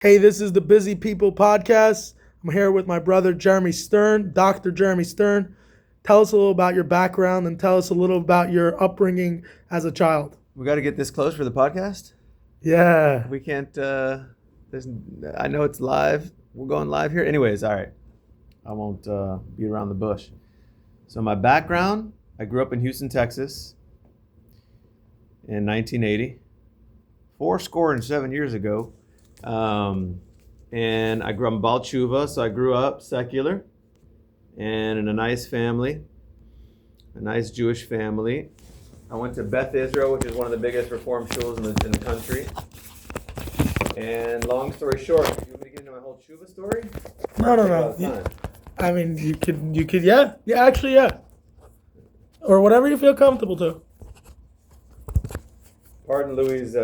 Hey, this is the Busy People Podcast. I'm here with my brother Jermy Stern, Dr. Jermy Stern. Tell us a little about your background and tell us a little about your upbringing as a child. We got to get this close for the podcast. Yeah. We can't. I know it's live. We're going live here. Anyways, all right. I won't beat around the bush. So my background: I grew up in Houston, Texas, in 1980, 47 years ago, and I grew up in Baal Tshuva. So I grew up secular, and in a nice family, a nice Jewish family. I went to Beth Israel, which is one of the biggest reform schools in the country. And long story short, you want me to get into my whole tshuva story? No. I mean, you could, yeah. Yeah, actually, yeah. Or whatever you feel comfortable to. Pardon Louis'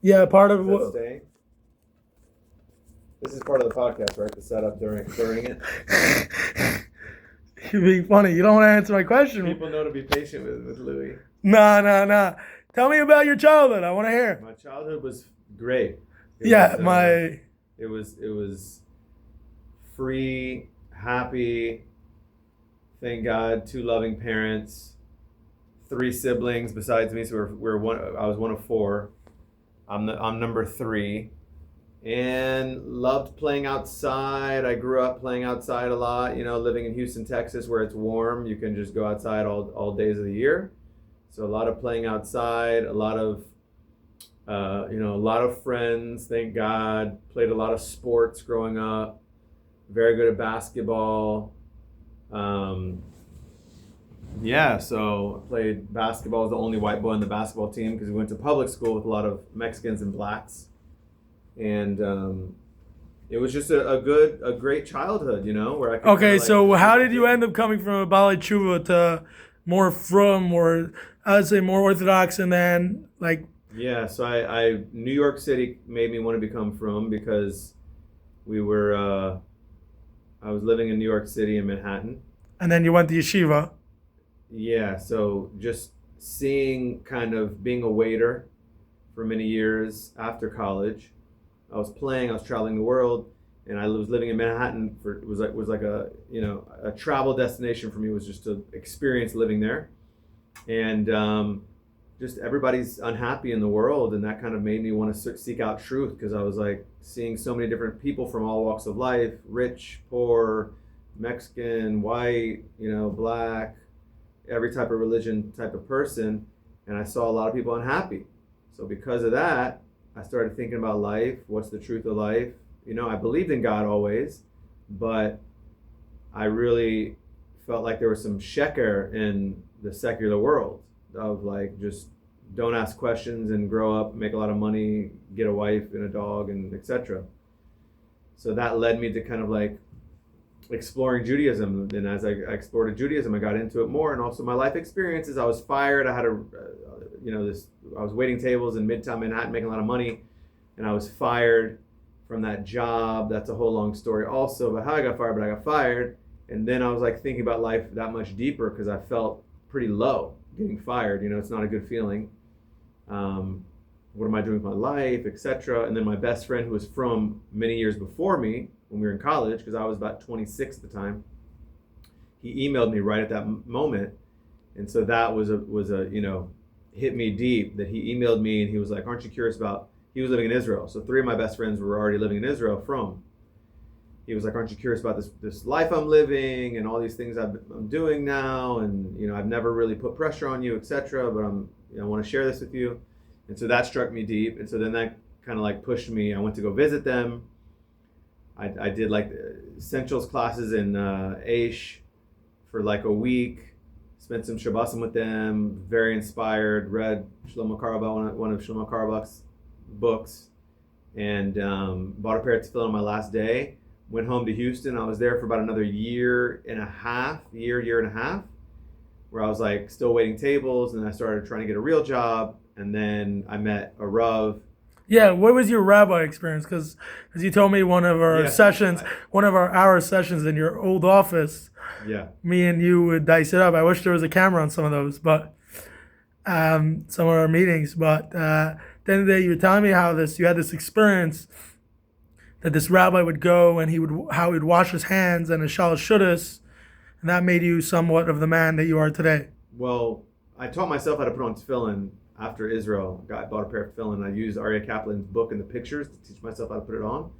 Yeah, part of what. staying. This is part of the podcast, right? The setup during it. You're being funny. You don't want to answer my question. People know to be patient with Louis. Nah. Tell me about your childhood. I want to hear. My childhood was great. It was free, happy. Thank God, 2 loving parents, 3 siblings besides me. So we're one. I was one of 4. I'm number 3, and loved playing outside. I grew up playing outside a lot. You know, living in Houston, Texas, where it's warm, you can just go outside all days of the year. So a lot of playing outside, a lot of friends. Thank God, played a lot of sports growing up. Very good at basketball. So I played basketball. I was the only white boy on the basketball team because we went to public school with a lot of Mexicans and blacks. And it was just a great childhood, you know, where I could. Okay, so how did you end up coming from a Baalei Tshuva to more Orthodox, and then like? Yeah, so I New York City made me want to become frum because I was living in New York City in Manhattan. And then you went to yeshiva. Yeah, so just seeing, kind of being a waiter for many years after college. I was traveling the world, and I was living in Manhattan. It was like a travel destination for me, was just to experience living there. And just everybody's unhappy in the world, and that kind of made me want to seek out truth, because I was like seeing so many different people from all walks of life: rich, poor, Mexican, white, black, every type of religion, type of person. And I saw a lot of people unhappy. So because of that, I started thinking about life. What's the truth of life? I believed in God always, but I really felt like there was some sheker in the secular world of like, just don't ask questions and grow up, make a lot of money, get a wife and a dog, and etc. So that led me to kind of like exploring Judaism. And as I explored Judaism, I got into it more. And also my life experiences. I was fired. I had I was waiting tables in Midtown Manhattan, making a lot of money, and I was fired from that job. That's a whole long story also about how I got fired, but I got fired. And then I was like thinking about life that much deeper, because I felt pretty low getting fired. It's not a good feeling. What am I doing with my life, etc. And then my best friend, who was from many years before me, when we were in college, because I was about 26 at the time, he emailed me right at that moment. And so that was a hit me deep, that he emailed me and he was like, aren't you curious about, he was living in Israel. So 3 of my best friends were already living in Israel he was like, aren't you curious about this life I'm living and all these things I'm doing now? And, I've never really put pressure on you, etc. But I want to share this with you. And so that struck me deep. And so then that kind of like pushed me. I went to go visit them. I did like essentials classes in Aish for like a week. Spent some Shabbosim with them. Very inspired. Read Shlomo Carlebach, one of Shlomo Carlebach's books, and bought a pair of tefillin on my last day. Went home to Houston. I was there for about another year and a half, where I was like still waiting tables, and I started trying to get a real job. And then I met a Rav. Yeah, what was your rabbi experience? Because as you told me, one of our hour sessions in your old office, me and you would dice it up. I wish there was a camera on some of those, but some of our meetings. But the end of the day, you were telling me how you had this experience that this rabbi would go and how he would wash his hands and his shalosh shudas, and that made you somewhat of the man that you are today. Well, I taught myself how to put on tefillin after Israel. I bought a pair of tefillin. I used Aryeh Kaplan's book and the pictures to teach myself how to put it on.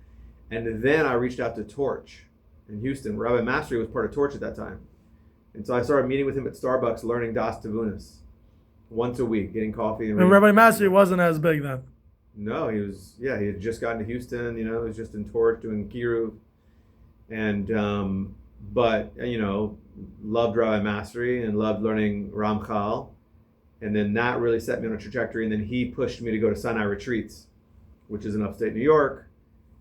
And then I reached out to Torch in Houston. Rabbi Mastery was part of Torch at that time. And so I started meeting with him at Starbucks, learning Das Tavunas once a week, getting coffee. And Rabbi Mastery wasn't as big then. No, he had just gotten to Houston, he was just in Torch doing Kiruv. And, but, loved Rabbi Mastery and loved learning Ramchal. And then that really set me on a trajectory. And then he pushed me to go to Sinai Retreats, which is in upstate New York.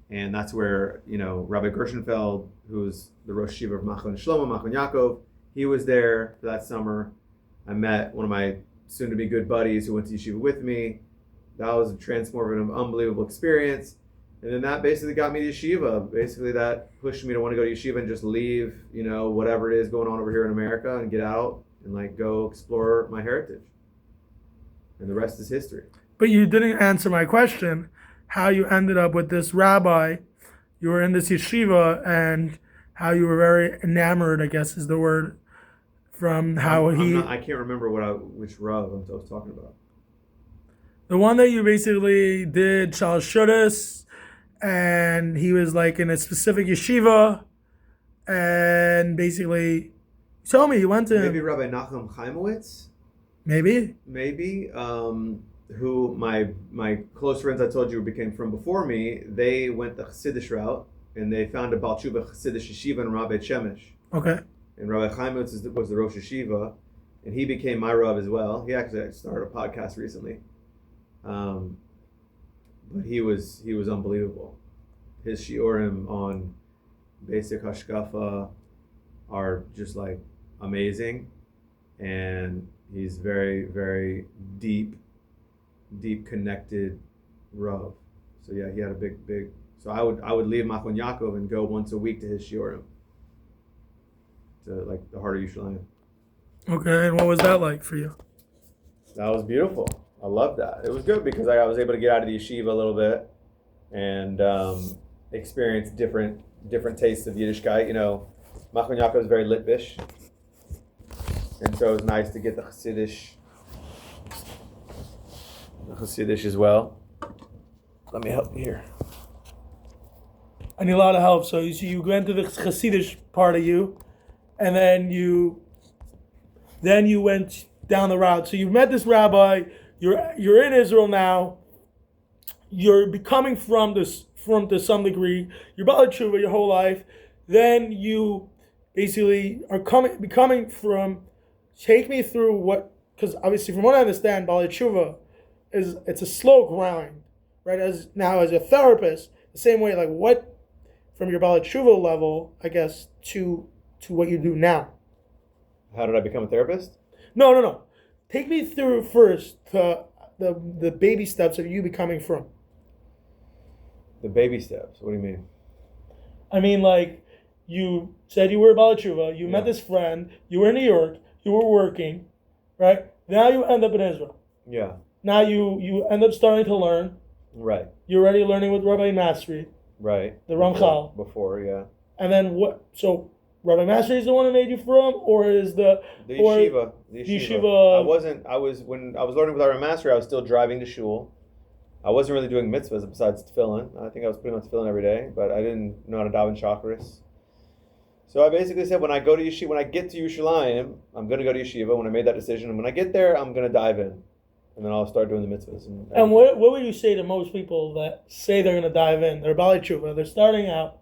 And that's where, Rabbi Gershenfeld, who's the Rosh Yeshiva of Machon Shlomo, Machon Yaakov, he was there for that summer. I met one of my soon-to-be good buddies who went to yeshiva with me. That was a transformative, unbelievable experience. And then that basically got me to yeshiva. Basically, that pushed me to want to go to yeshiva and just leave, whatever it is going on over here in America and get out and go explore my heritage. And the rest is history. But you didn't answer my question, how you ended up with this rabbi. You were in this yeshiva and how you were very enamored, I guess is the word, from how I can't remember which Rav I was talking about. The one that you basically did shalosh shudas, and he was in a specific yeshiva, and basically, tell me you went to maybe Rabbi Nachum Chaimowitz. Maybe. Who my close friends I told you became from before me. They went the Chassidish route, and they found a Baal Tshuva Chassidish yeshiva in Rabbi Shemesh. Okay. And Rabbi Chaimowitz was the Rosh Yeshiva, and he became my Rav as well. He actually started a podcast recently. But he was unbelievable. His shiurim on basic hashkafa are just amazing, and he's very, very deep connected Rav. So yeah, he had a big. So I would leave Machon Yaakov and go once a week to his shiurim, to the heart of Yerushalayim. Okay, and what was that like for you? That was beautiful. I loved that. It was good because I was able to get out of the yeshiva a little bit and experience different tastes of Yiddishkeit. Machon Yaakov is very Litvish, and so it was nice to get the Chassidish as well. Let me help you here. I need a lot of help. So you went to the Chassidish part of you, and then you went down the route. So you met this rabbi. You're in Israel now. You're becoming from to some degree. You're Baalei Tshuva your whole life. Then you basically are becoming from. Take me through because obviously from what I understand, Baalei Tshuva it's a slow grind, right? As a therapist, the same way what from your Baalei Tshuva level, I guess, to what you do now. How did I become a therapist? No. Take me through first the baby steps of you becoming from. The baby steps? What do you mean? I mean, you said you were a Baalei Tshuva, you met this friend, you were in New York, you were working, right? Now you end up in Israel. Yeah. Now you end up starting to learn. Right. You're already learning with Rabbi Mastery. Right. The Ramchal. Before, yeah. And then what? So Rabbi Mastery is the one who made you from, or is the yeshiva? The yeshiva. When I was learning with Rabbi Mastery, I was still driving to shul. I wasn't really doing mitzvahs besides tefillin. I think I was putting on tefillin every day, but I didn't know how to daven chakras. So I basically said, when I go to yeshiva, when I get to Yerushalayim, I'm going to go to yeshiva. When I made that decision, and when I get there, I'm going to dive in, and then I'll start doing the mitzvahs. And what would you say to most people that say they're going to dive in? They're Baalei Tshuva. They're starting out,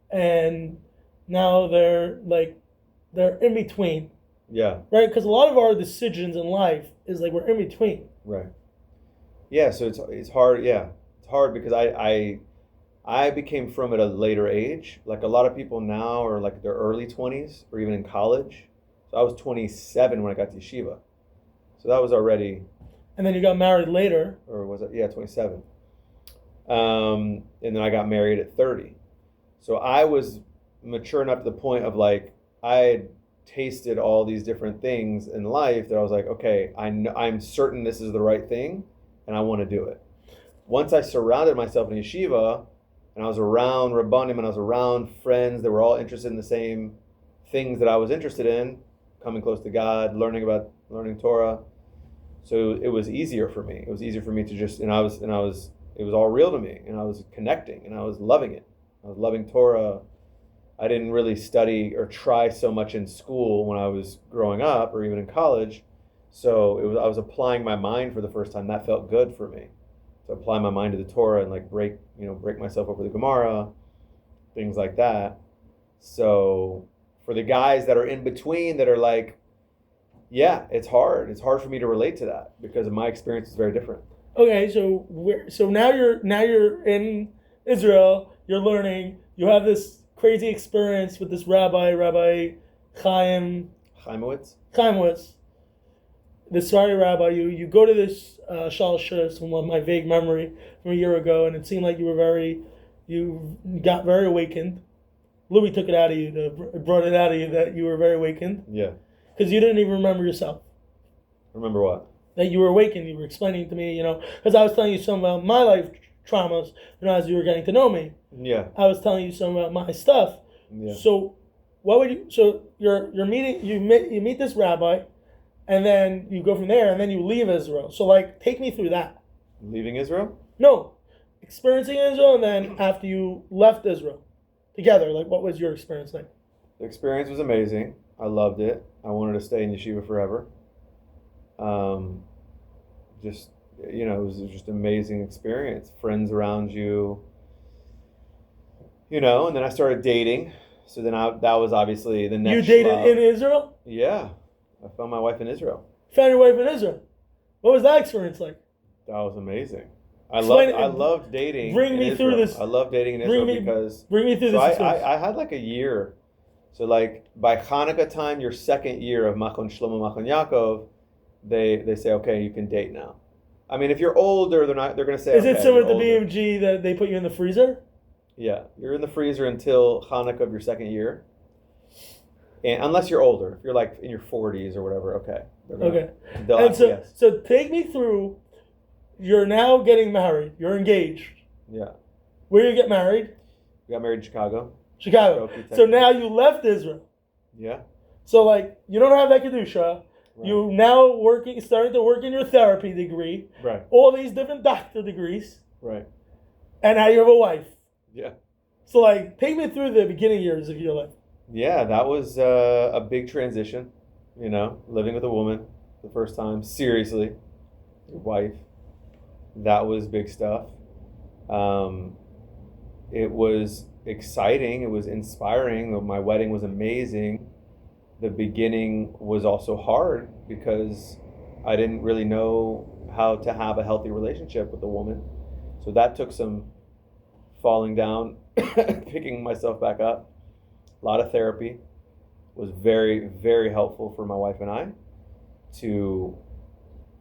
and now they're in between. Yeah. Right? Because a lot of our decisions in life is we're in between. Right. Yeah, so it's hard. Yeah, it's hard because I became from at a later age. A lot of people now are their early 20s or even in college. So I was 27 when I got to yeshiva. So that was already. And then you got married later. Or was it? Yeah, 27. And then I got married at 30. So I was mature enough to the point of I tasted all these different things in life that I was like, okay, I'm certain this is the right thing, and I want to do it. Once I surrounded myself in yeshiva, and I was around Rabbanim, and I was around friends that were all interested in the same things that I was interested in, coming close to God, learning Torah. So it was easier for me. It was easier for me to just, it was all real to me, and I was connecting, and I was loving it. I was loving Torah. I didn't really study or try so much in school when I was growing up, or even in college. So I was applying my mind for the first time. That felt good for me. To apply my mind to the Torah and like break myself over the Gemara, things like that. So for the guys that are in between that are like, yeah, it's hard. It's hard for me to relate to that because my experience is very different. Okay, so now you're in Israel. You're learning. You have this crazy experience with this Rabbi Chaimowitz, the Sari rabbi. You go to this shalosh from my vague memory from a year ago, and it seemed like you got very awakened. Louis took it out of you, brought it out of you that you were very awakened. Yeah. Because you didn't even remember yourself. Remember what? That you were awakened. You were explaining to me, because I was telling you some about my life traumas, as you were getting to know me. Yeah. I was telling you some about my stuff. Yeah. So, you're meeting, you meet this rabbi, and then you go from there, and then you leave Israel. So, take me through that. Leaving Israel? No, experiencing Israel, and then after you left Israel, together. What was your experience like? The experience was amazing. I loved it. I wanted to stay in yeshiva forever. It was just an amazing experience. Friends around you, and then I started dating. So then that was obviously the next. You dated in Israel? Yeah, I found my wife in Israel. Found your wife in Israel. What was that experience like? That was amazing. I loved dating. Bring me through this. I love dating in Israel because bring me through this. I had a year. So by Hanukkah time, your second year of Machon Shlomo Machon Yaakov, they say, okay, you can date now. I mean, if you're older, they're going to say. Is it similar to BMG that they put you in the freezer? Yeah, you're in the freezer until Hanukkah of your second year, and unless you're older, if you're in your 40s or whatever, okay. Okay. So take me through. You're now getting married. You're engaged. Yeah. Where you get married? We got married in Chicago. So now you left Israel. Yeah. So you don't have that kedusha. Right. You now starting to work in your therapy degree. Right. All these different doctor degrees. Right. And now you have a wife. Yeah. So take me through the beginning years of your life. Yeah, that was a big transition. Living with a woman the first time, seriously, your wife. That was big stuff. It was exciting. It was inspiring. My wedding was amazing. The beginning was also hard because I didn't really know how to have a healthy relationship with a woman. So that took some falling down, picking myself back up. A lot of therapy was very, very helpful for my wife and I to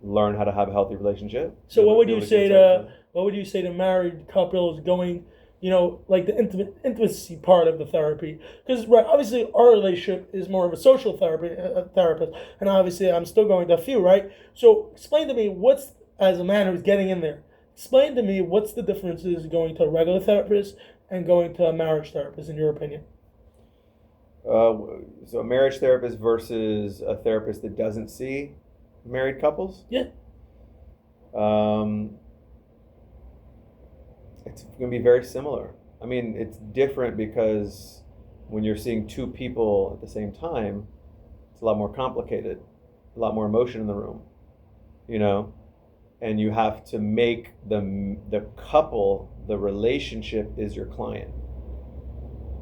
learn how to have a healthy relationship. So what would you say to married couples going, the intimacy part of the therapy? Because obviously our relationship is more of a social therapist, and obviously I'm still going to a few, right? So explain to me as a man who's getting in there, explain to me what's the differences going to a regular therapist and going to a marriage therapist in your opinion? So a marriage therapist versus a therapist that doesn't see married couples? Yeah. It's going to be very similar. I mean, it's different because when you're seeing two people at the same time, it's a lot more complicated, a lot more emotion in the room, and you have to make the couple, the relationship is your client.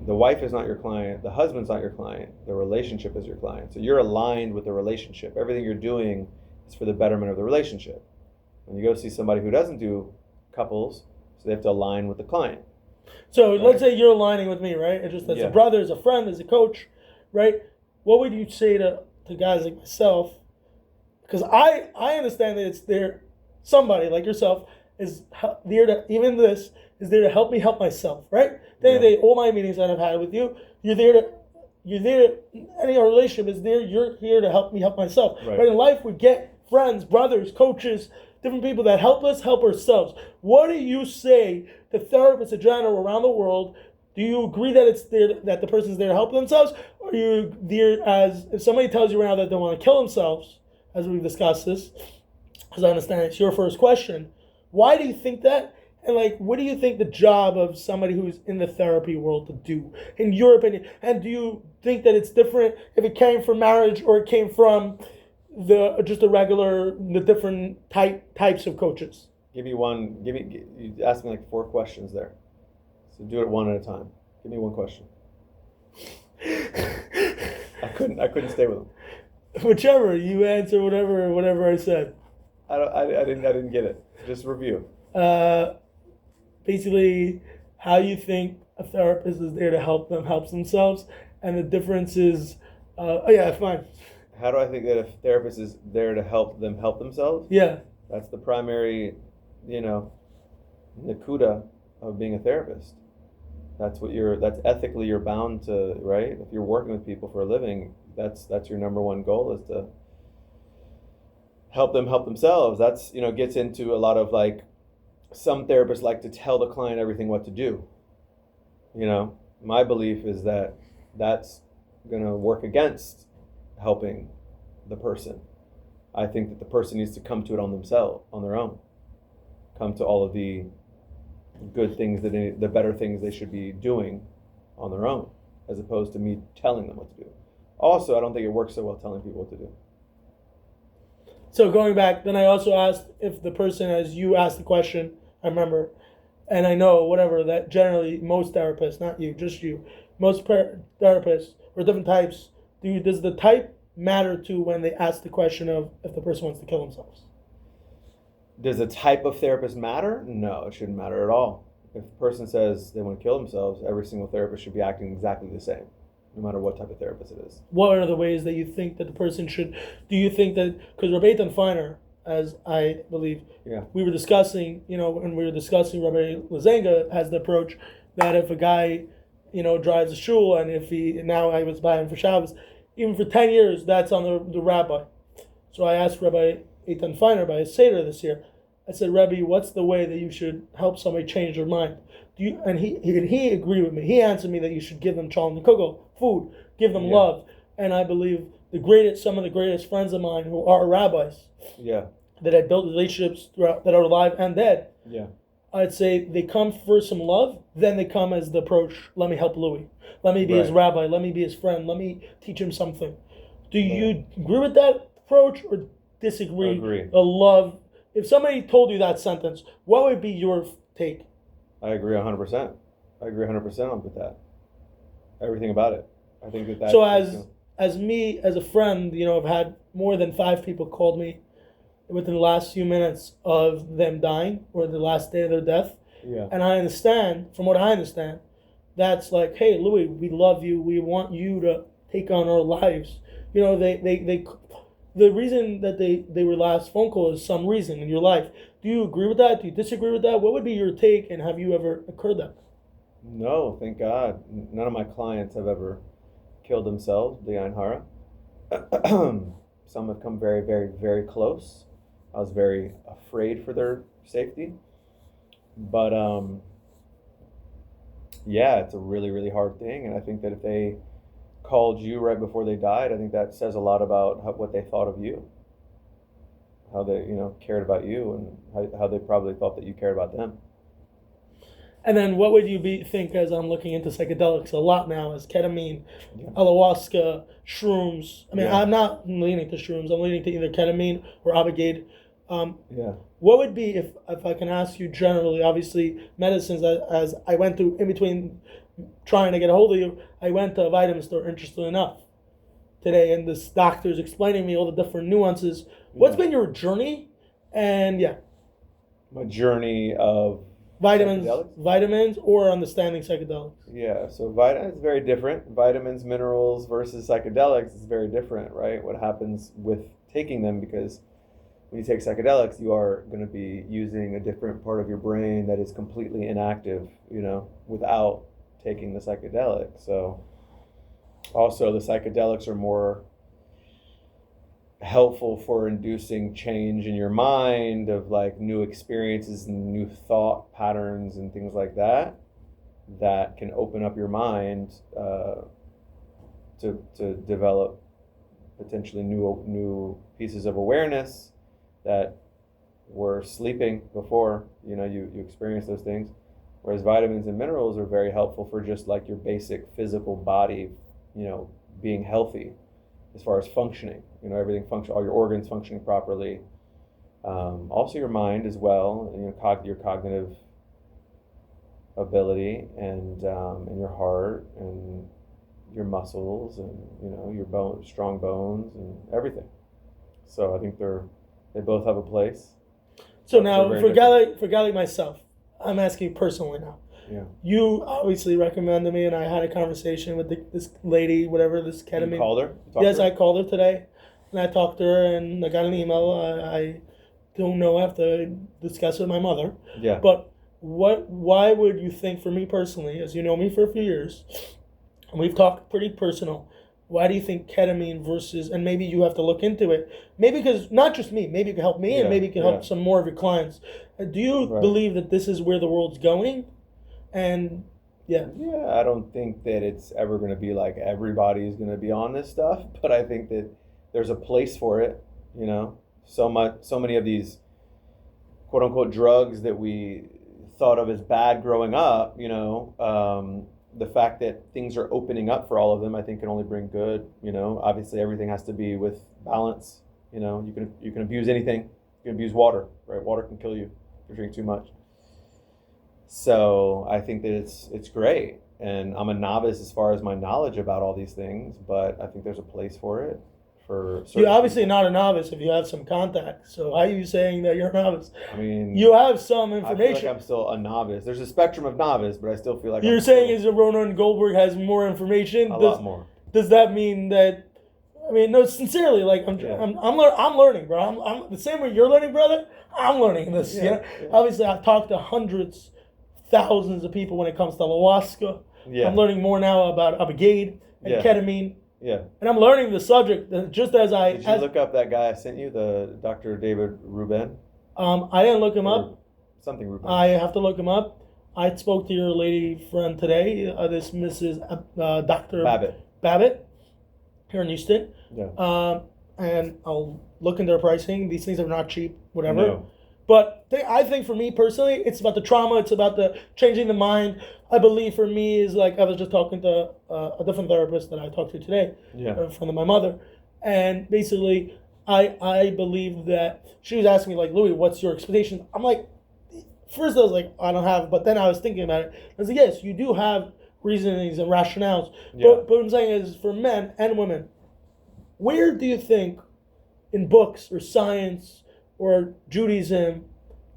The wife is not your client. The husband's not your client. The relationship is your client. So you're aligned with the relationship. Everything you're doing is for the betterment of the relationship. When you go see somebody who doesn't do couples, so they have to align with the client. So let's say you're aligning with me, right? Just as a brother, as a friend, as a coach, right? What would you say to guys like myself? Because I understand that somebody like yourself is there to help me help myself, right? Day to day, all my meetings that I've had with you, you're there to you're there. Any relationship is there. You're here to help me help myself. Right. But in life, we get friends, brothers, coaches, different people that help us help ourselves. What do you say to therapists in general around the world? Do you agree that it's there, that the person's there to help themselves, or are you there as if somebody tells you right now that they want to kill themselves, as we've discussed this? Because I understand it's your first question. Why do you think that? And like, what do you think the job of somebody who's in the therapy world to do, in your opinion? And do you think that it's different if it came from marriage or it came from the different types of coaches? You asked me like 4 questions there. So do it one at a time. Give me one question. I couldn't stay with them. Whichever you answer, whatever I said. I didn't get it. Just review. Basically, how you think a therapist is there to help themselves, and the difference is, fine. How do I think that a therapist is there to help them help themselves? Yeah. That's the primary, nakuda of being a therapist. That's ethically you're bound to, right? If you're working with people for a living, that's your number one goal, is to help them help themselves. That's, gets into a lot of like, some therapists like to tell the client everything what to do. My belief is that that's going to work against helping the person. I think that the person needs to come to it on their own. Come to all of the good things the better things they should be doing on their own, as opposed to me telling them what to do. Also, I don't think it works so well telling people what to do. So going back, then I also asked if the person, as you asked the question, I remember, and I know that generally most therapists, not you, just you, most therapists or different types, does the type matter to when they ask the question of if the person wants to kill themselves? Does the type of therapist matter? No, it shouldn't matter at all. If the person says they want to kill themselves, every single therapist should be acting exactly the same, no matter what type of therapist it is. What are the ways that you think that the person should? Do you think that, because Rabbi Feiner, as I believe, we were discussing, when we were discussing, Rabbi Lazenga has the approach that if a guy, drives a shul, and now I was by him for Shabbos, even for 10 years, that's on the rabbi. So I asked Rabbi Eitan Feiner by his Seder this year, I said, Rebbe, what's the way that you should help somebody change their mind? And he agreed with me. He answered me that you should give them challah and kugel, food, give them love. And I believe some of the greatest friends of mine who are rabbis, that had built relationships that are alive and dead, I'd say they come for some love, then they come as the approach, let me help Louis. Let me be his rabbi. Let me be his friend. Let me teach him something. Do you agree with that approach or disagree? Agree. The love. If somebody told you that sentence, what would be your take? I agree 100%. I agree 100% with that. Everything about it. I think that. So as me, as a friend, I've had more than 5 people called me within the last few minutes of them dying or the last day of their death. Yeah. And I understand, from what I understand, that's like, hey, Louis, we love you. We want you to take on our lives. The reason that they were last phone call is some reason in your life. Do you agree with that? Do you disagree with that? What would be your take, and have you ever occurred that? No, thank God. None of my clients have ever killed themselves, the Ein Hara. Some have come very, very, very close. I was very afraid for their safety. But it's a really, really hard thing. And I think that if they called you right before they died, I think that says a lot about what they thought of you. How they, cared about you, and how they probably thought that you cared about them. And then what would you think, as I'm looking into psychedelics a lot now, as ketamine, ayahuasca, shrooms? I mean, I'm not leaning to shrooms. I'm leaning to either ketamine or Abigade. What would be, if I can ask you generally, obviously medicines, as I went through in between trying to get a hold of you, I went to a vitamin store, interestingly enough, today, and this doctor's explaining me all the different nuances. What's been your journey? And my journey of vitamins or understanding psychedelics. Yeah, so it's very different. Vitamins, minerals versus psychedelics is very different, right? What happens with taking them, because when you take psychedelics, you are going to be using a different part of your brain that is completely inactive, without taking the psychedelic. So Also, the psychedelics are more helpful for inducing change in your mind of like new experiences and new thought patterns and things like that that can open up your mind to develop potentially new pieces of awareness that were sleeping before. You experience those things, whereas vitamins and minerals are very helpful for just like your basic physical body, being healthy as far as functioning, everything function, all your organs functioning properly. Also your mind as well, your cognitive ability and your heart and your muscles and your strong bones and everything. So I think they both have a place. So now for a guy like myself, I'm asking you personally now. Yeah. You obviously recommended me, and I had a conversation with this lady, whatever, this ketamine. You called her? Yes, I called her today, and I talked to her, and I got an email. I don't know. I have to discuss it with my mother. Yeah. But why would you think, for me personally, as you know me for a few years, and we've talked pretty personal, why do you think ketamine versus, and maybe you have to look into it, maybe because, not just me, maybe it could help me, and maybe it could help some more of your clients. Do you believe that this is where the world's going? And yeah, I don't think that it's ever going to be like everybody's going to be on this stuff, but I think that there's a place for it. So many of these quote unquote drugs that we thought of as bad growing up, the fact that things are opening up for all of them, I think can only bring good. Obviously everything has to be with balance. You can abuse anything. You can abuse water, right? Water can kill you if you drink too much. So I think that it's great, and I'm a novice as far as my knowledge about all these things, but I think there's a place for it. You're obviously not a novice if you have some contacts. So how are you saying that you're a novice? I mean, you have some information. I feel like I'm still a novice. There's a spectrum of novice, but I still feel like you're saying is Ronan Goldberg has more information. A lot more. Does that mean that? I mean, no, sincerely, like I'm learning, bro. I'm the same way you're learning, brother. I'm learning this. Yeah. Obviously, I've talked to hundreds, thousands of people when it comes to ayahuasca. Yeah. I'm learning more now about abigade and ketamine. Yeah. And I'm learning the subject just as I. Did you look up that guy I sent you, the Dr. David Rubin? I didn't look him up. Something Rubin. I have to look him up. I spoke to your lady friend today, this Mrs. Dr. Babbitt, here in Houston. Yeah. And I'll look into their pricing. These things are not cheap, whatever. No. But I think for me personally, it's about the trauma. It's about the changing the mind. I believe for me is like, I was just talking to a different therapist that I talked to today, a friend of my mother. And basically, I believe that she was asking me like, Louis, what's your expectation? I'm like, first I was like, I don't have, but then I was thinking about it. I was like, yes, you do have reasonings and rationales. Yeah. But what I'm saying is for men and women, where do you think in books or science or Judaism,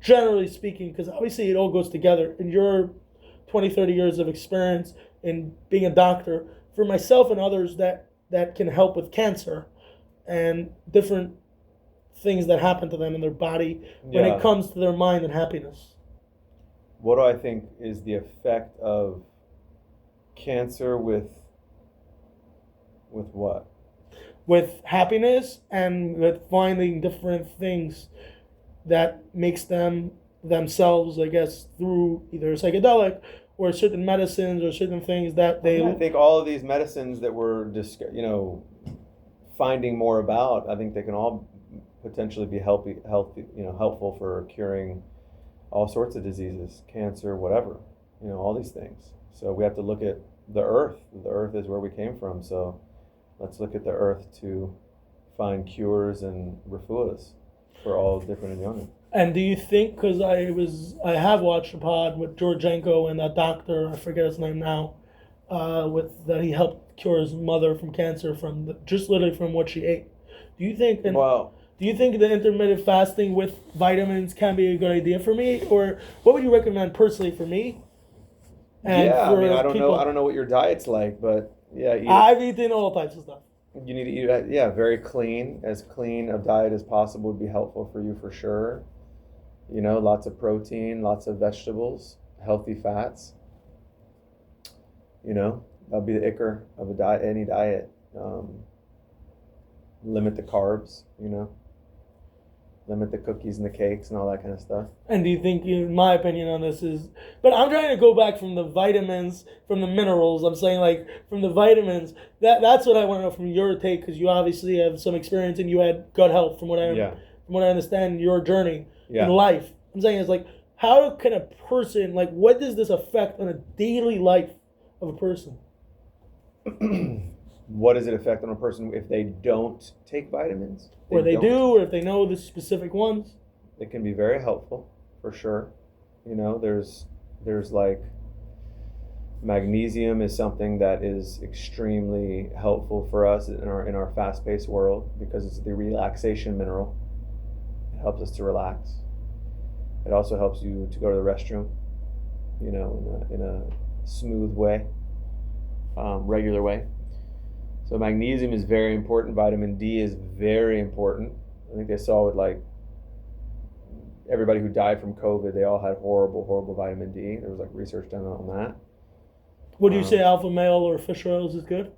generally speaking, because obviously it all goes together, in your 20, 30 years of experience in being a doctor, for myself and others that can help with cancer and different things that happen to them in their body when it comes to their mind and happiness. What do I think is the effect of cancer with what? With happiness and with finding different things that makes them themselves, I guess, through either psychedelic or certain medicines or certain things that they. I think all of these medicines that we're finding more about, I think they can all potentially be helpful for curing all sorts of diseases, cancer, whatever, all these things. So we have to look at the earth. The earth is where we came from. So let's look at the earth to find cures and refuahs for all different illnesses. And do you think, because I have watched a pod with Georgienko and that doctor, I forget his name now, that he helped cure his mother from cancer just literally from what she ate. Do you think? Do you think the intermittent fasting with vitamins can be a good idea for me, or what would you recommend personally for me? And I mean, I don't know what your diet's like, but I've eaten all types of stuff. You need to eat, very clean. As clean a diet as possible would be helpful for you for sure. Lots of protein, lots of vegetables, healthy fats. That'll be the icker of a diet. Any diet. Limit the carbs. Limit the cookies and the cakes and all that kind of stuff. And do you think, my opinion on this is, but I'm trying to go back from the vitamins, from the minerals. I'm saying like from the vitamins. That's what I want to know from your take, because you obviously have some experience and you had gut health from what I understand your journey in life. I'm saying it's like, how can a person, like, what does this affect on a daily life of a person? What does it affect on a person if they don't take vitamins? Or they do, or if they know the specific ones? It can be very helpful, for sure. There's like magnesium is something that is extremely helpful for us in our fast-paced world, because it's the relaxation mineral. It helps us to relax. It also helps you to go to the restroom, in a smooth way, regular way. So magnesium is very important. Vitamin D is very important. I think they saw with like everybody who died from COVID, they all had horrible, horrible vitamin D. There was like research done on that. Would you say alpha male or fish oils is good?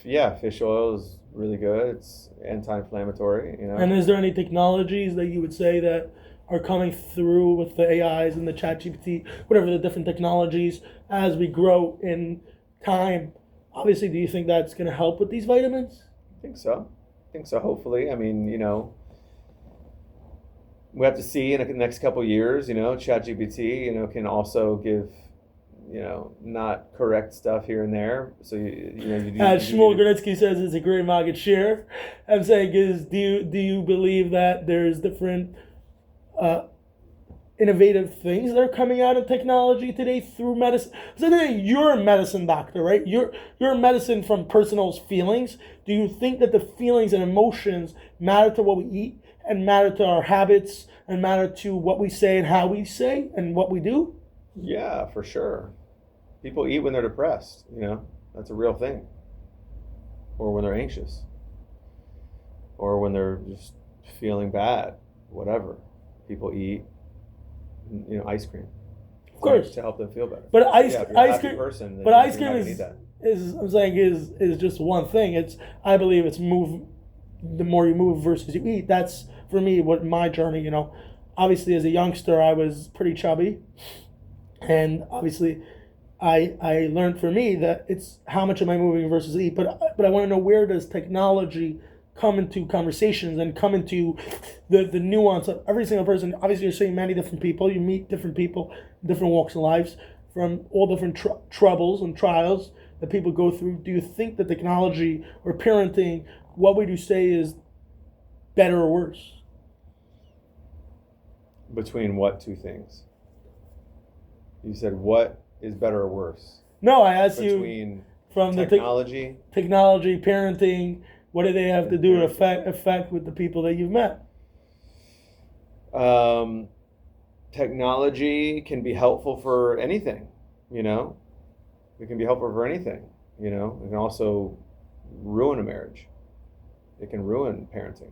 Yeah, fish oil is really good. It's anti-inflammatory. And is there any technologies that you would say that are coming through with the AIs and the ChatGPT, whatever the different technologies, as we grow in time? Obviously, do you think that's going to help with these vitamins? I think so. Hopefully. I mean, we have to see in the next couple of years. ChatGPT, can also give, not correct stuff here and there. So As Shmuel Granitsky says, it's a great market share. I'm saying do you believe that there's different innovative things that are coming out of technology today through medicine? So you're a medicine doctor, right? You're a medicine from personal feelings. Do you think that the feelings and emotions matter to what we eat, and matter to our habits, and matter to what we say and how we say and what we do? Yeah, for sure. People eat when they're depressed, that's a real thing. Or when they're anxious. Or when they're just feeling bad, whatever. People eat ice cream, of course, to help them feel better. But ice cream, person, but ice cream is just one thing. I believe it's move. The more you move versus you eat. That's for me what my journey. Obviously as a youngster I was pretty chubby, and obviously I learned for me that it's how much am I moving versus eat. But I want to know, where does technology come into conversations and come into the nuance of every single person? Obviously, you're seeing many different people. You meet different people, different walks of lives, from all different troubles and trials that people go through. Do you think that technology or parenting, what would you say is better or worse? Between what two things? You said what is better or worse? No, I asked Between you from technology, technology, parenting. What do they have to do to affect with the people that you've met? Technology can be helpful for anything, It can be helpful for anything, It can also ruin a marriage. It can ruin parenting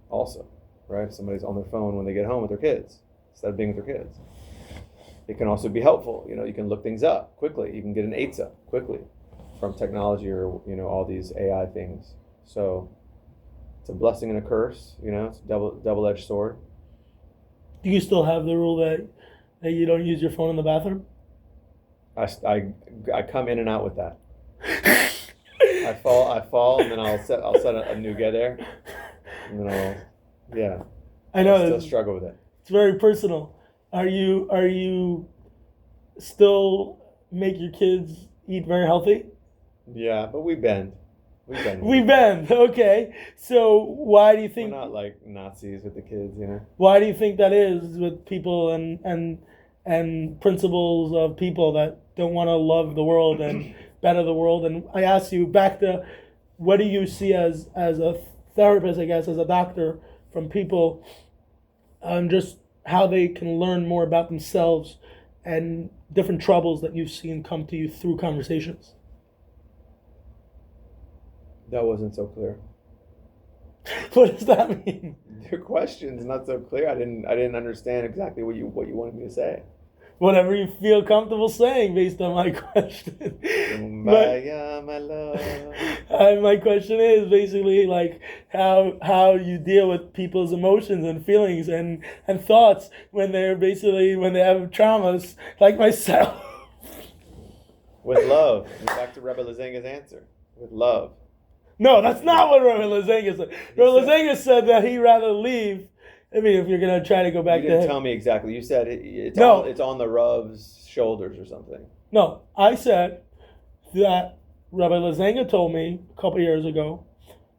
also, right? If somebody's on their phone when they get home with their kids instead of being with their kids. It can also be helpful, you can look things up quickly. You can get an eitzah quickly from technology or, all these AI things. So it's a blessing and a curse, it's a double-edged sword. Do you still have the rule that you don't use your phone in the bathroom? I come in and out with that. I fall, and then I'll set a new get there, and then I know. I still struggle with it. It's very personal. Are you still make your kids eat very healthy? Yeah, but we bend. We bend. Okay. So why do you think we're not like Nazis with the kids, Why do you think that is with people and principles of people that don't want to love the world and better the world? And I ask you back to, what do you see as a therapist, I guess, as a doctor, from people, just how they can learn more about themselves and different troubles that you've seen come to you through conversations? That wasn't so clear. What does that mean? Your question's not so clear. I didn't understand exactly what you wanted me to say. whatever you feel comfortable saying based on my question. Kumbaya, my love. My question is basically like how you deal with people's emotions and feelings and thoughts when they have traumas like myself. With love. And back to Rebbe Lazenga's answer. With love. No, that's not what Rebbe Lazenga said. Rebbe Lazenga said that he'd rather leave. I mean, if you're gonna try to go back you to didn't him. tell me exactly. You said it's on the Rav's shoulders or something. No, I said that Rabbi Lazenga told me a couple years ago,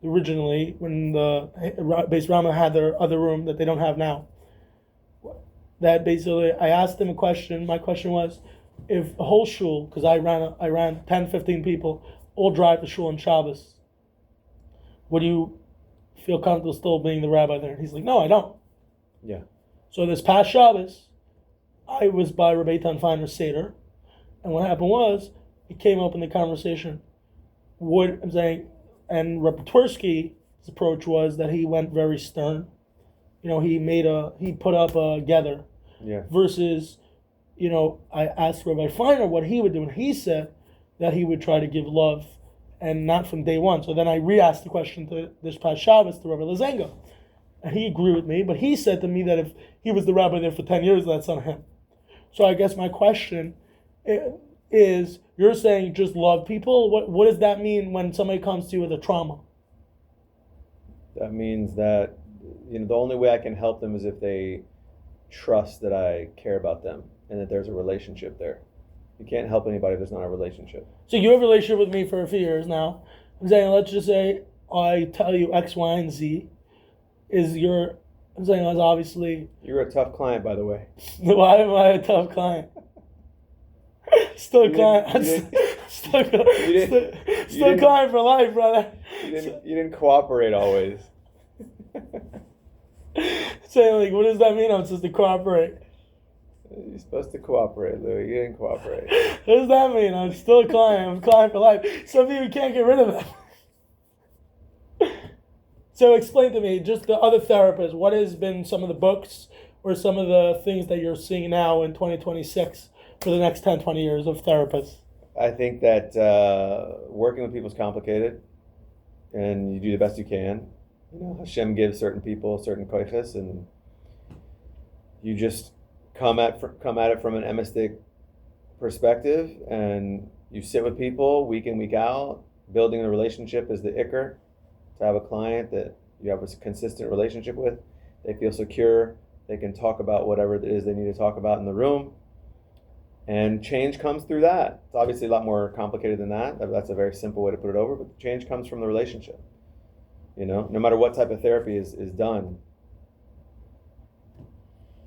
originally when the Beis Rama had their other room that they don't have now. That basically, I asked him a question. My question was, if a whole shul, because I ran 10, 15 people, all drive to shul on Shabbos, would you feel comfortable still being the rabbi there? And he's like, no, I don't. Yeah. So this past Shabbos, I was by Rabbi Eitan Feiner's Seder, and what happened was, it came up in the conversation. And Rabbi Twersky's approach was that he went very stern. You know, he put up a gather. Yeah. Versus, you know, I asked Rabbi Feiner what he would do, and he said that he would try to give love, and not from day one. So then I re-asked the question to this past Shabbos to Rabbi Lazenga, and he agreed with me, but he said to me that if he was the rabbi there for 10 years, that's on him. So I guess my question is, you're saying you just love people? What does that mean when somebody comes to you with a trauma? That means that, you know, the only way I can help them is if they trust that I care about them and that there's a relationship there. You can't help anybody if there's not a relationship. So you have a relationship with me for a few years now. I'm saying, let's just say I tell you X, Y, and Z. I'm saying that's obviously... You're a tough client, by the way. Why am I a tough client? Still client. Still client for life, brother. You didn't cooperate always. Saying like, what does that mean? I'm supposed to cooperate. You're supposed to cooperate, Louis. You didn't cooperate. What does that mean? I'm still a client. I'm a client for life. Some people can't get rid of them. So explain to me, just the other therapists, what has been some of the books or some of the things that you're seeing now in 2026 for the next 10, 20 years of therapists? I think that working with people is complicated, and you do the best you can. You know, Hashem gives certain people certain koiches, and you just come at it from an emistic perspective, and you sit with people week in, week out. Building a relationship is the ikr. To have a client that you have a consistent relationship with, they feel secure, they can talk about whatever it is they need to talk about in the room, and change comes through that. It's obviously a lot more complicated than that. That's a very simple way to put it over, but change comes from the relationship. You know, no matter what type of therapy is done,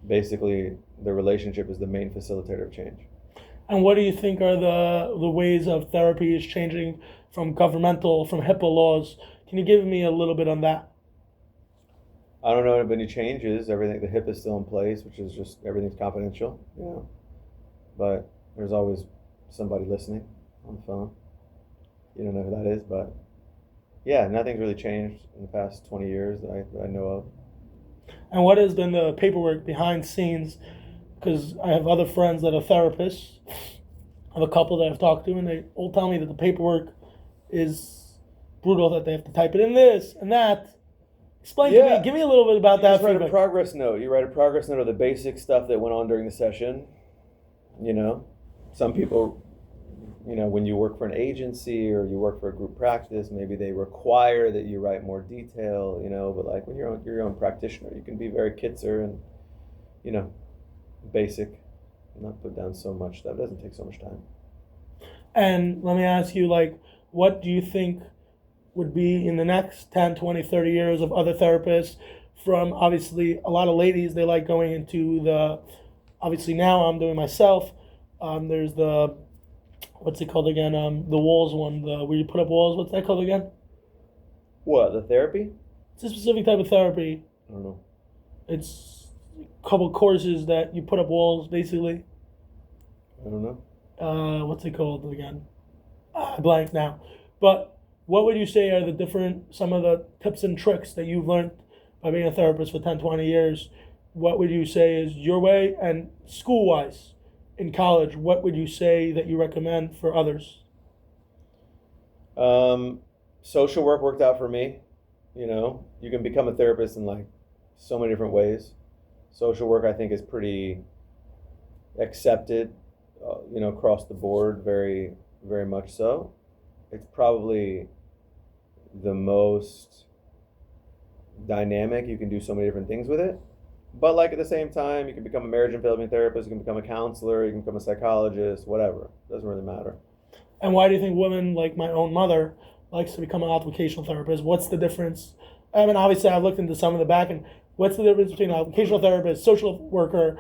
basically the relationship is the main facilitator of change. And what do you think are the ways of therapy is changing from HIPAA laws? Can you give me a little bit on that? I don't know of any changes. Everything, the HIPAA is still in place, which is just everything's confidential, you know. But there's always somebody listening on the phone. You don't know who that is, but yeah, nothing's really changed in the past 20 years that I know of. And what has been the paperwork behind scenes? Because I have other friends that are therapists. I have a couple that I've talked to, and they all tell me that the paperwork is brutal, that they have to type it in this and that. Explain to me, give me a little bit about that. You just write a progress note. You write a progress note of the basic stuff that went on during the session. You know, some people, you know, when you work for an agency or you work for a group practice, maybe they require that you write more detail, you know, but like when you're your own practitioner, you can be very kitzer and, you know, basic, not put down so much stuff. It doesn't take so much time. And let me ask you, like, what do you think would be in the next 10, 20, 30 years of other therapists? From obviously a lot of ladies, they like going into obviously now I'm doing myself. There's the, what's it called again? The walls one, where you put up walls. What's that called again? What, the therapy? It's a specific type of therapy. I don't know. It's a couple courses that you put up walls, basically. I don't know. What's it called again? I blank now. But what would you say are some of the tips and tricks that you've learned by being a therapist for 10, 20 years? What would you say is your way, and school-wise? in college, what would you say that you recommend for others? Social work worked out for me. You know, you can become a therapist in like so many different ways. Social work, I think, is pretty accepted, across the board, very, very much so. It's probably the most dynamic. You can do so many different things with it. But like at the same time, you can become a marriage and family therapist, you can become a counselor, you can become a psychologist, whatever. Doesn't really matter. And why do you think women, like my own mother, likes to become an occupational therapist? What's the difference? I mean, obviously, I've looked into some of the back, and what's the difference between an occupational therapist, social worker,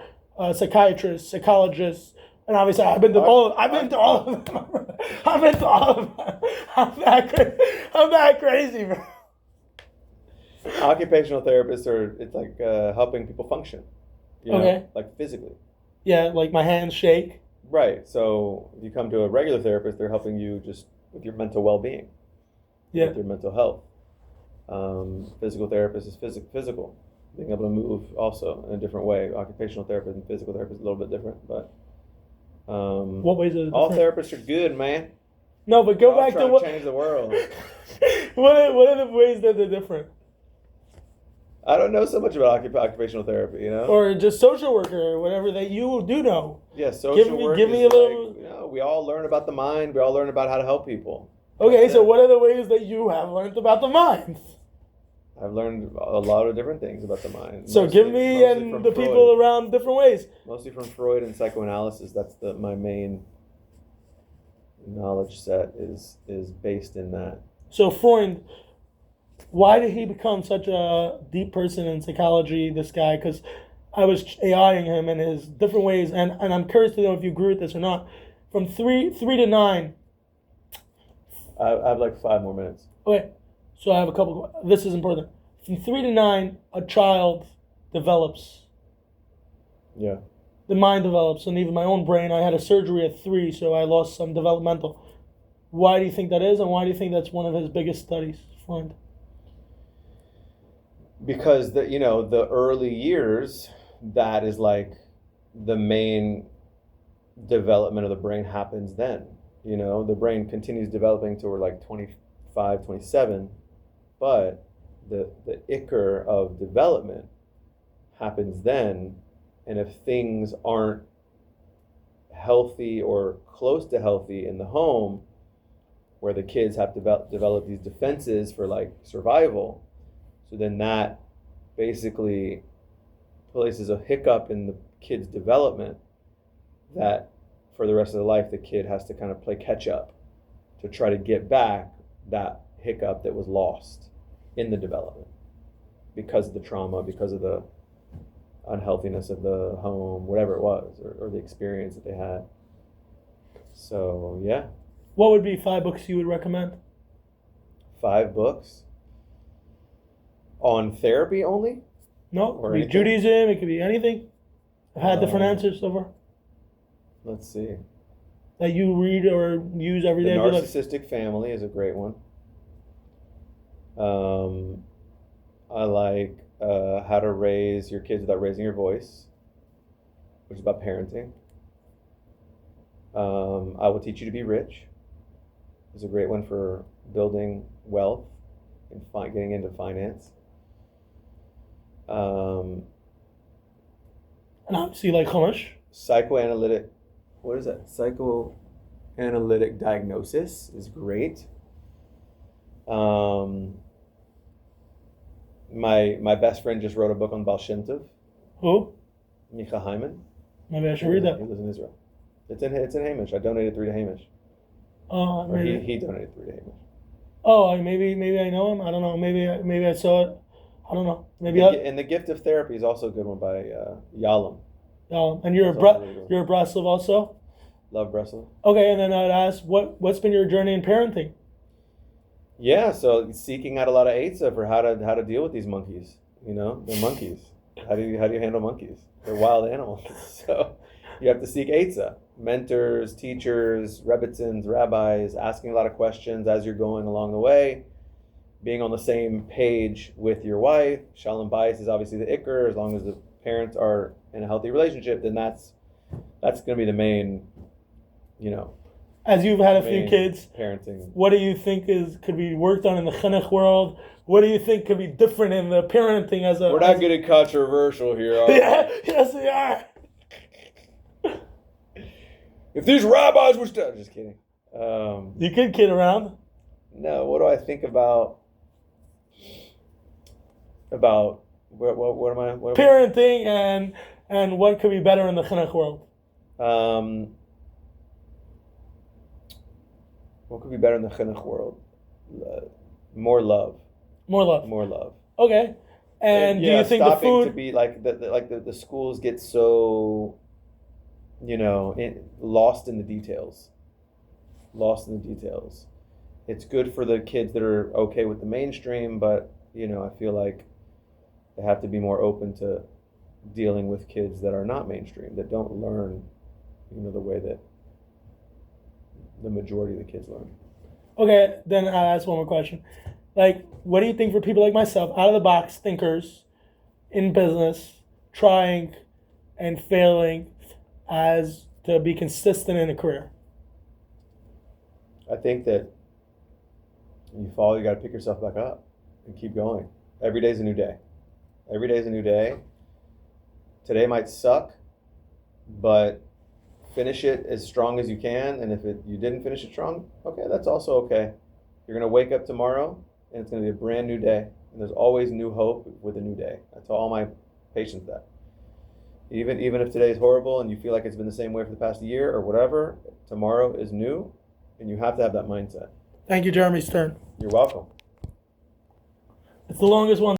psychiatrist, psychologist? And obviously, I've been to all. I've been to all of them. I've been to all of them. I'm that crazy, bro. Occupational therapists it's like helping people function, Okay. like physically. Yeah, like my hands shake. Right. So if you come to a regular therapist, they're helping you just with your mental well-being, Yeah. with your mental health. Physical therapist is physical, being able to move also in a different way. Occupational therapist and physical therapist is a little bit different, but What ways is it all different? therapists are good, man. No, but go We're all back to trying what. change the world. What are the ways that they're different? I don't know so much about occupational therapy, Or just social worker, or whatever that you do know. Yeah, social work give me is a little. like, we all learn about the mind. We all learn about how to help people. Okay, That's so it. what are the ways that you have learned about the mind? I've learned a lot of different things about the mind. So give me mostly and from the Freud. people around different ways. Mostly from Freud and psychoanalysis. That's my main knowledge set is based in that. So Freud, why did he become such a deep person in psychology, this guy? Because I was AIing him in his different ways, and I'm curious to know if you agree with this or not. From three to nine. I have like 5 more minutes. Okay, so I have a couple. This is important. From 3 to 9, a child develops. Yeah. The mind develops, and even my own brain. I had a surgery at 3, so I lost some developmental. Why do you think that is, and why do you think that's one of his biggest studies, Freud? Because the early years, that is like the main development of the brain happens then. The brain continues developing till we're like 25, 27, but the ichor of development happens then. And if things aren't healthy or close to healthy in the home, where the kids have to develop these defenses for like survival, so then that basically places a hiccup in the kid's development that for the rest of their life, the kid has to kind of play catch up to try to get back that hiccup that was lost in the development because of the trauma, because of the unhealthiness of the home, whatever it was, or the experience that they had. So, yeah. What would be 5 books you would recommend? 5 books on therapy only? No, it Or could be anything? Judaism, it could be anything. I've had different answers so far. Let's see. That you read or use every The day of your life. Narcissistic Family is a great one. I like How to Raise Your Kids Without Raising Your Voice, which is about parenting. I Will Teach You to Be Rich is a great one for building wealth and getting into finance. And obviously, like Chumash. Psychoanalytic, what is that? Psychoanalytic Diagnosis is great. My best friend just wrote a book on Baal Shem Tov, Who? Micha Hyman. Maybe I should read He that. lives in Israel. It's in Hamish. I donated 3 to Hamish. Or Maybe. he donated 3 to Hamish. Oh, maybe I know him. I don't know. Maybe I saw it. I don't know. Maybe. And The Gift of Therapy is also a good one by Yalom. And you're That's also really good. you're a Braslav also. Love Breslov. Okay, and then I'd ask, what's been your journey in parenting? Yeah, so seeking out a lot of Eitzah for how to deal with these monkeys. They're monkeys. How do you handle monkeys? They're wild animals. So you have to seek Eitzah. Mentors, teachers, rebbitzins, rabbis, asking a lot of questions as you're going along the way, being on the same page with your wife. Shalom bayis is obviously the ikr. As long as the parents are in a healthy relationship, then that's that's going to be the main, As you've had a few main kids, parenting. what do you think could be worked on in the chinuch world? What do you think could be different in the parenting as a? We're not getting controversial here, are we? Yeah, yes, we are. If these rabbis were still, just kidding. You could kid around. No, what do I think about what am I? What am Parenting and what could be better in the chinuch world? What could be better in the chinuch world? More love. More love. More love. Okay. And do you think the stopping food to be like the schools get so, lost in the details. Lost in the details. It's good for the kids that are okay with the mainstream, but I feel like they have to be more open to dealing with kids that are not mainstream, that don't learn, the way that the majority of the kids learn. Okay, then I'll ask one more question. Like, what do you think for people like myself, out of the box thinkers in business, trying and failing as to be consistent in a career? I think that you fall, you got to pick yourself back up and keep going. Every day's a new day. Every day's a new day. Today might suck, but finish it as strong as you can. And if you didn't finish it strong, okay, that's also okay. You're going to wake up tomorrow, and it's going to be a brand new day. And there's always new hope with a new day. I tell all my patients that. Even if today is horrible and you feel like it's been the same way for the past year or whatever, tomorrow is new, and you have to have that mindset. Thank you, Jermy Stern. You're welcome. It's the longest one.